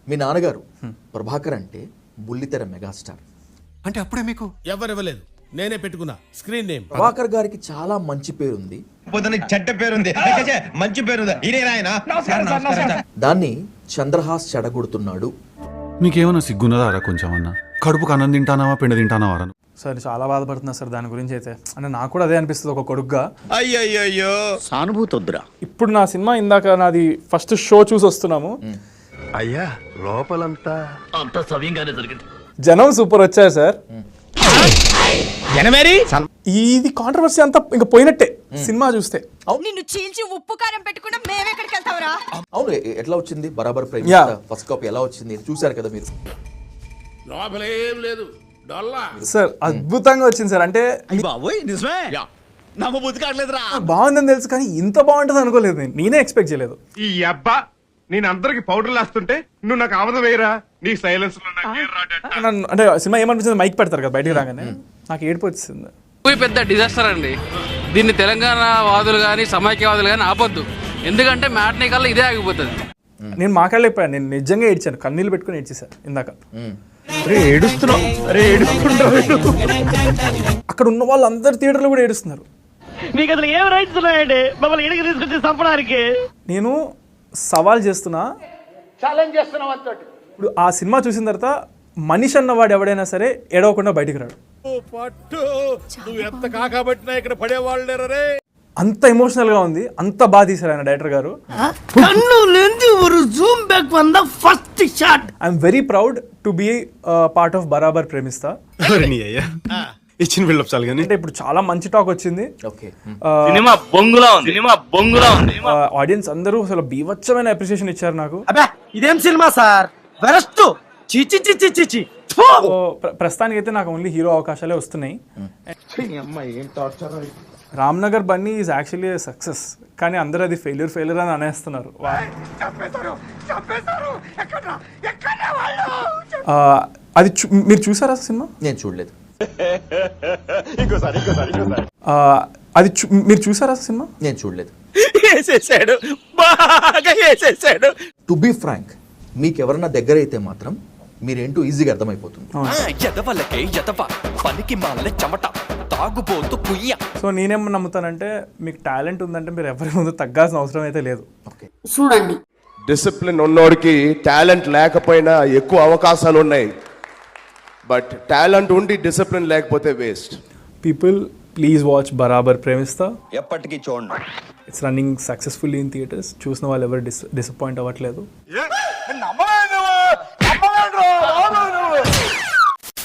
మీ నాన్నగారు ప్రభాకర్ అంటే బుల్లితెర మెగాస్టార్. అంటే అప్పుడే మీకు ఎవరివ్వలేదు, నేనే పెట్టుకున్నా స్క్రీన్ నేమ్. ప్రభాకర్ గారికి చాలా మంచి పేరుంది, చెడ్డ పేరుంది, మంచి పేరుంది. దాన్ని చంద్రహాస్ చెడగొడుతున్నాడు. మీకేమన్నా సిగ్గున్నదారా కొంచెం అన్న? కడుపుకు అన్నం తింటానావా పిండి తింటానావా? సార్ చాలా బాధపడుతున్నా సార్ దాని గురించి అయితే. అంటే నాకు కూడా అదే అనిపిస్తుంది ఒక కొడుకుగా. అయ్యయ్యో సానుభూతి వద్దురా. ఇప్పుడు నా సినిమా ఇందాక నాది ఫస్ట్ షో చూసి వస్తున్నాము. అయ్యా లోపలంతా అంత సవ్యంగానే జరిగింది. జనం సూపర్ వచ్చారు సార్. జనమేరి ఇది కాంట్రవర్సీ అంతా ఇంకా పోయినట్టే సినిమా చూస్తే. నిన్ను చీల్చి ఉప్పు కారం పెట్టుకుంటే మేమెక్కడికి వెళ్తావురా? అవును, ఎట్లా వచ్చింది బరాబర్ ప్రేమ? ఫస్ట్ కాపీ ఎలా వచ్చింది చూసారు కదా మీరు. లోపలేం లేదు, డొల్లా. సార్ అద్భుతంగా వచ్చింది సార్. అంటే బాబోయ్ నిజమే, నమ్మ బుద్ధి కావట్లేదురా. బాగుందని తెలుసు కానీ ఇంత బాగుంటుంది అనుకోలేదు. నేనే ఎక్స్పెక్ట్ చేయలేదు. ఈ అబ్బా నేను అందరికి పౌడర్లు వేస్తుంటే నువ్వు నాకు ఆమద వేయరా, నీ సైలెన్స్ లో అంటే సినిమా ఏమనిపించింది, మైక్ పెడతారు కదా బయటికి రాగానే, నాకు ఏడుపు వచ్చింది. పెద్ద డిజాస్టర్ అండి. దీన్ని తెలంగాణ వాదులు కానీ సమైక్యవాదులు కానీ ఆపొద్దు, ఎందుకంటే మ్యాట్నీ కల్లా ఇదే ఆగిపోతుంది. నేను మాట్లాడలేకపోయాను, నేను నిజంగా ఏడ్చాను, కన్నీళ్ళు పెట్టుకుని ఏడ్చేసాను ఇందాక. అక్కడ ఉన్న వాళ్ళందరు థియేటర్లో కూడా ఏడుస్తున్నారు. మీకు అసలు ఏం రైట్స్ ఉన్నాయండి మమ్మల్ని ఇడికి తీసుకొచ్చి చంపడానికి? నేను సవాల్ చేస్తున్నా, ఇప్పుడు ఆ సినిమా చూసిన తర్వాత మనిషి అన్నవాడు ఎవడైనా సరే ఏడవకుండా బయటికి రాడు. పట్టు నువ్వు ఎంత కాకబట్టినా ఇక్కడ పడేవాళ్ళు లేరే. అంత ఎమోషనల్ గా ఉంది, అంత బాగా తీశారు ఆయన డైరెక్టర్ గారు. I'm very proud to be part of బరాబర్ ప్రేమిస్తా. ఇచ్చిన బిల్డప్ చాలు కానీ. అంటే ఇప్పుడు చాలా మంచి టాక్ వచ్చింది. సినిమా బొంగులా ఉంది, సినిమా బొంగులా ఉంది. ఆడియన్స్ అందరూ అసలు బీభత్సమైన అప్రిసియేషన్ ఇచ్చారు నాకు. ఇదేం సినిమా సార్, వెరస్ట్, చిచి చిచి చిచి. ప్రస్తుతానికి అయితే నాకు ఓన్లీ హీరో అవకాశాలే వస్తున్నాయి. Ramnagar Bunny is actually success, కానీ అందరూ అది ఫెయిల్యూర్ అని అనేస్తున్నారు. అది మీరు చూసారా సినిమా? నేను చూడలేదు. అది మీరు చూసారా సినిమా? నేను చూడలేదు. వేసేసాడు, బాగా వేసేసాడు. టు బీ ఫ్రాంక్, మీకు ఎవరన్నా దగ్గర అయితే మాత్రం మీరేంటో ఈజీగా అర్థమైపోతుంది. సో నేనేం నమ్ముతానంటే, మీకు టాలెంట్ ఉందంటే మీరు ఎవరి ముందు తగ్గాల్సిన అవసరం అయితే లేదు. చూడండి, డిసిప్లిన్ ఉన్నోడికి టాలెంట్ లేకపోయినా ఎక్కువ అవకాశాలు ఉన్నాయి, బట్ టాలెంట్ ఉండి డిసిప్లిన్ లేకపోతే వేస్ట్. పీపుల్ ప్లీజ్ వాచ్ బరాబర్ ప్రేమిస్తా. ఎప్పటికీ చూడండి. It's running successfully in theatres. చూసిన వాళ్ళు ఎవరు డిసప్పాయింట్ అవ్వట్లేదు.